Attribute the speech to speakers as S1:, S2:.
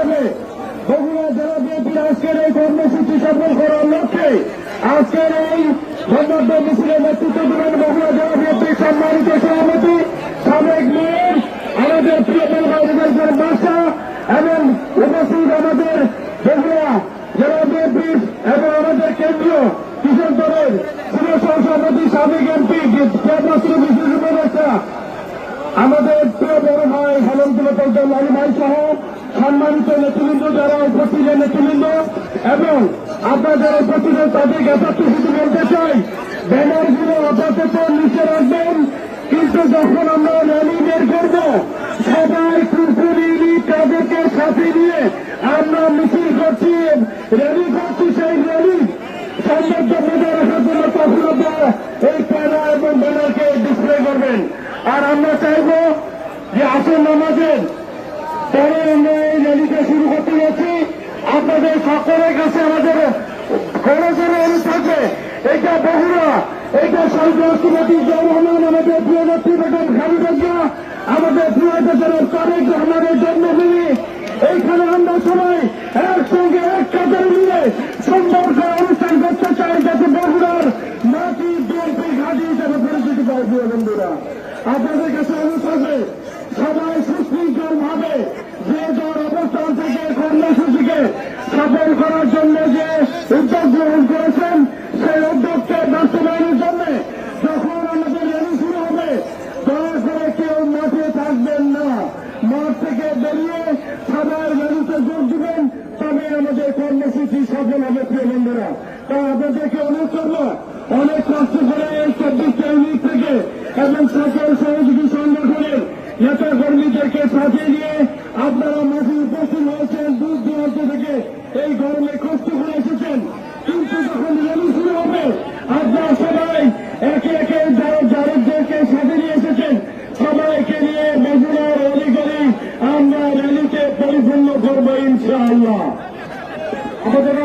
S1: হিসেবে বগুড়া জেলা বিএনপির আজকের এই কর্মসূচি সফল করার লক্ষ্যে আজকের এই ধর্মাঢ্য মিছিলের নেতৃত্ব দেবেন বগুড়া জেলা বিএনপির সম্মানিত সভাপতি সাবেক মেয়র আমাদের প্রিয় রেজাউল বাদশা এবং উপস্থিত আমাদের বগুড়া জেলা বিএনপির এবং আমাদের কেন্দ্রীয় কিশোর দলের যুব সহসভাপতি সাবেক এমপি কেন্দ্রীয় বিশেষ উপদেষ্টা আমাদের প্রিয় বড় ভাই হেমন্তুল্লাহ পল্টন আলী ভাই সহ সম্মানিত নেতৃবৃন্দ যারা উপস্থিত নেতৃবৃন্দ এবং আপনাদের উপস্থিত তাদের যথার্থ শুধু বলতে চাই ব্যানারগুলো আপাতত নিচে রাখবেন, কিন্তু যখন আমরা র্যালি বের করব সবাই কুকুরি তাদেরকে সাথে নিয়ে আমরা মিছিল করছি, র্যালি করছি, সেই র্যালি সৌন্দর্য বজায় রাখার জন্য তখন আপনারা এই প্যানা এবং ব্যানারকে ডিসপ্লে করবেন। আর আমরা চাইব যে আসল নামাজের পরে আমরা এই র্যালিটা শুরু করতে যাচ্ছি। আপনাদের সকলের কাছে আমাদের খরচের অনুসারে এইটা বগুড়া, এইটা শহীদ রাষ্ট্রপতি জিয়াউর রহমান, আমাদের প্রিয় নেত্রী বেগম খালেদা জিয়া, আমাদের প্রিয় জনাব তারেক রহমানের জন্মভূমি। এইখানে আমরা সবাই একসঙ্গে এক কাতারে মিলে সুন্দর করে অনুষ্ঠান করতে চাই, যাতে বগুড়ার মাটি বিএনপি ঘাঁটি হিসেবে পরিচিতি পায়। প্রিয় বন্ধুরা, আপনাদের কাছে অনুসারে সবাই সুশৃঙ্খল ভাবে যে যার অবস্থান থেকে কর্মসূচিকে সফল করার জন্য যে উদ্যোগ গ্রহণ করেছেন সেই উদ্যোগকে বাস্তবায়নের জন্য যখন আমাদের র্যালি শুরু হবে দয়া করে কেউ মাঠে থাকবেন না, মাঠ থেকে বেরিয়ে সবাই র্যালিতে যোগ দিবেন, তবে আমাদের কর্মসূচি সফল হবে। প্রিয় বন্ধুরা, তাই আপনাদেরকে অনুরোধ করবো অনেক কষ্ট করে এই 24টা ইউনিট থেকে এবং সকল সহযোগী সংগঠনের নেতা কর্মীদেরকে সাথে নিয়ে আপনারা মাঠে উপস্থিত হয়েছেন, দূর দূরান্ত থেকে এই গরমে কষ্ট করে এসেছেন, কিন্তু যখন র্যালি শুরু হবে আপনারা সবাই একে একে যাদেরকে সাথে নিয়ে এসেছেন সবাইকে নিয়ে বগুড়ার অলিগলি আমরা র্যালিকে পরিপূর্ণ করবো ইনশাআল্লাহ। আমাদের